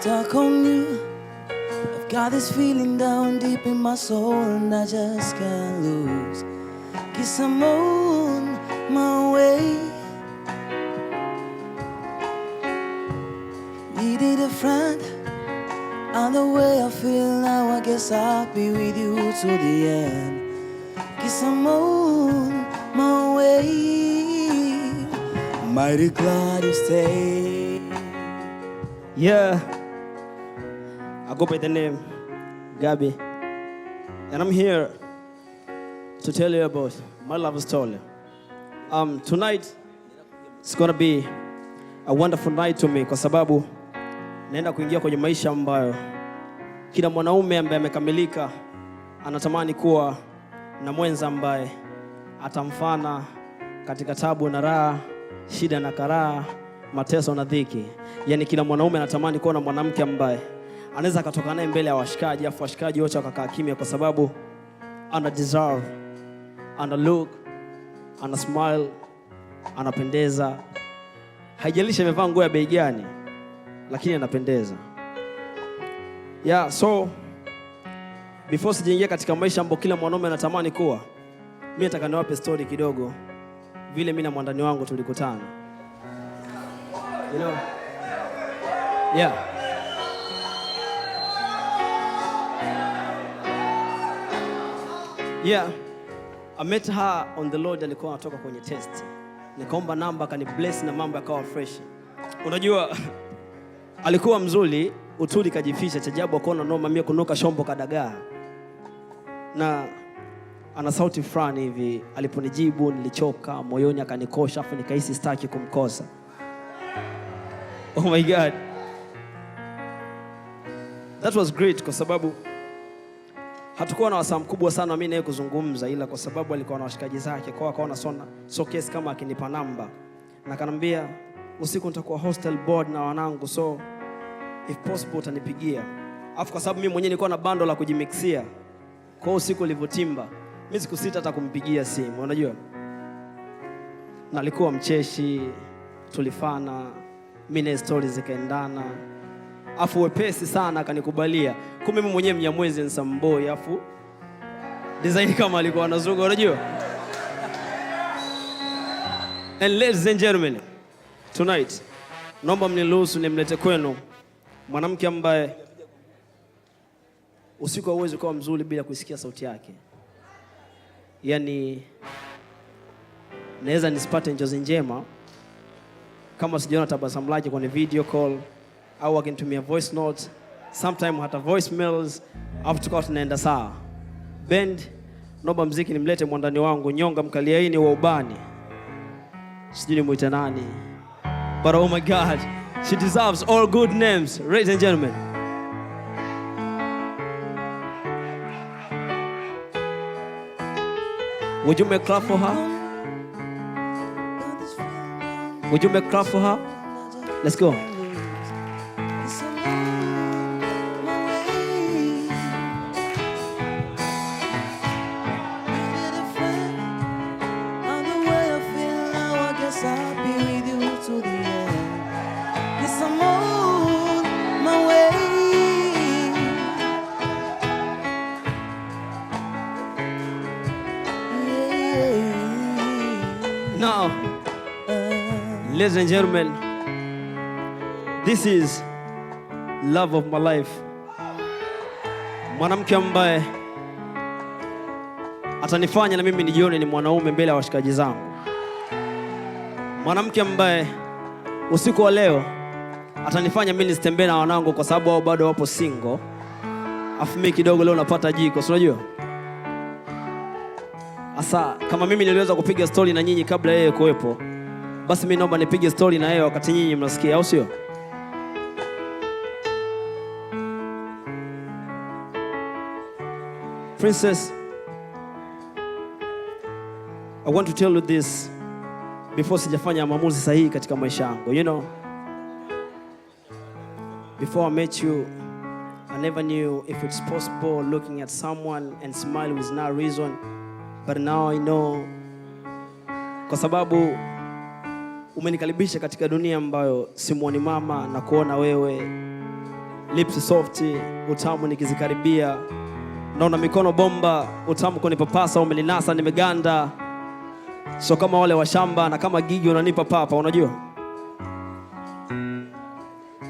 stuck on you. I've got this feeling down deep in my soul and I just can't lose. Guess I'm on my way. Needed a friend, and the way I feel now, I guess I'll be with you to the end. Guess I'm on my way. Mighty glad you stay. Yeah, I go by the name Gabby, and I'm here to tell you about my love story. Tonight it's gonna be a wonderful night to me, kwa sababu naenda kuingia kwenye maisha ambayo kila mwanaume ambaye amekamilika anatamani kuwa na mwenza ambaye atamfana katika tabu na raha, shida na karaha, mateso na dhiki. Yani kila mwanaume anatamani kuwa na mwanamke ambaye anaweza akatoka naye mbele ya washikaji, afu washikaji wote wakakaa kimya, kwa sababu ana deserve, ana look, ana smile, anapendeza. Haijalishi amevaa nguo ya bei gani, lakini anapendeza. Yeah, so before sijaingia katika maisha ambayo kila mwanaume anatamani kuwa, mimi nataka niwape story kidogo vile mimi na mwandani wangu tulikutana. You know? Yeah. Yeah. I met her on the road, alikuwa anatoka kwenye test. Nikaomba namba, akanibless na mambo yakawa fresh. Unajua alikuwa mzuri, utuli kajificha, chajabu akaona noma mimi kunuka shombo kadagaa. Na ana sauti fulani hivi, aliponijibu nilichoka, moyoni akanikosha, afu nikahisi sitaki kumkosa. Oh my God. That was great kwa sababu hatakuwa na wasaa mkubwa sana mimi naye kuzungumza, ila kwa sababu alikuwa na washikaji zake, kwa akaona so case kama akinipa namba. Na kanambia usiku nitakuwa hostel board na wanangu, so if possible utanipigia. Afu kwa sababu mimi mwenyewe nilikuwa na bando la kujimixia, kwa usiku ulivyotimba mimi sikusita hata kumpigia simu, unajua. Na alikuwa mcheshi, tulifana, mimi na stories zikaendana. Afu wepesi sana akanikubalia. Kumbe mimi mwenyewe Mnyamwezi Nsamboi, afu design kama alikuwa anazuga, unajua. And ladies and gentlemen, tonight naomba mniruhusu nimlete kwenu mwanamke ambaye usiku hauwezi kuwa mzuri bila kusikia sauti yake. Yani naweza nisipate njozi njema kama sijaona tabasamu lake kwenye video call, au akinitumia voice note, sometimes hata voicemails, afu tukao tunaenda sawa. Bend, naomba mziki nimlete mwandani wangu Nyonga Mkaliaini wa ubani. Sijui nimuite nani, but oh my God, she deserves all good names. Ladies and gentlemen, would you make clap for her? Would you make clap for her? Let's go. I'll be with you to the end. Yes, I'm on my way. Yeah. Now, ladies and gentlemen, this is love of my life. Mwanamke ambaye atanifanya na mimi nijione ni mwanaume mbele ya washikaji zangu. Mwanamke ambaye usiku wa leo atanifanya mimi nisitembee na wanangu kwa sababu wao bado wapo single. Afu mimi kidogo leo napata jiko, si unajua? Asa kama mimi niliweza kupiga story na nyinyi kabla yeye kuwepo, basi mimi naomba nipige story na yeye wakati nyinyi mnasikia, au sio? Princess, I want to tell you this before sijafanya maamuzi sahihi katika maisha yangu. You know, before I met you, I never knew if it's possible looking at someone and smile with no reason. But now I know, kwa sababu umenikaribisha katika dunia ambayo simuoni mama na kuona wewe lips soft, utamu nikizikaribia. Naona mikono bomba, utamu kunipapasa, umeninasa nimeganda. So kama wale wa shamba na kama gigi unanipa papa, unajua?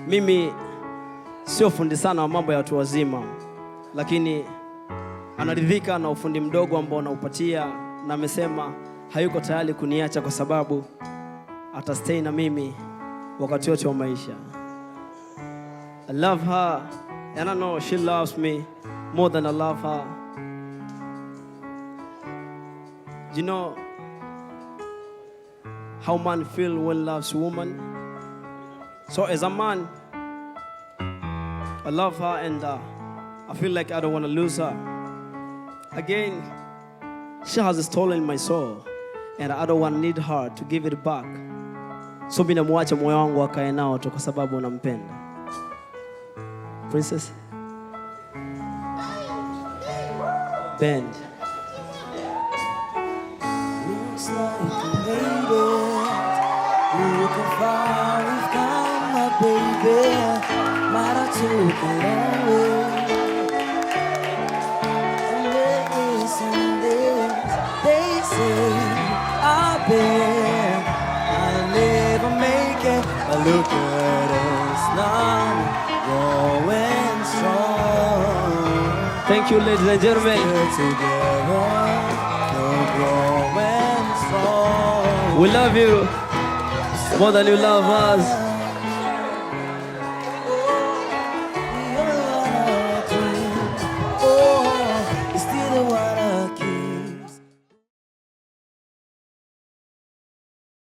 Mimi sio fundi sana wa mambo ya watu wazima, lakini anaridhika na ufundi mdogo ambao naupatia, na amesema hayuko tayari kuniacha kwa sababu atastay na mimi wakati wote wa maisha. I love her and I know she loves me more than I love her. You know how man feel when loves woman? So as a man, I love her and I feel like I don't want to lose her. Again, she has stolen my soul and I don't want to need her to give it back. So mimi namwacha moyo wangu akae nao tu kwa sababu nampenda. Princess Band. Looks like we made it. Looking far, we've come, my baby. Might have took a long way. And this, they say I bet I'll never make it. But look at us now, going strong. Thank you, ladies and gentlemen. Still together, we're growing strong. We love you more than you love us.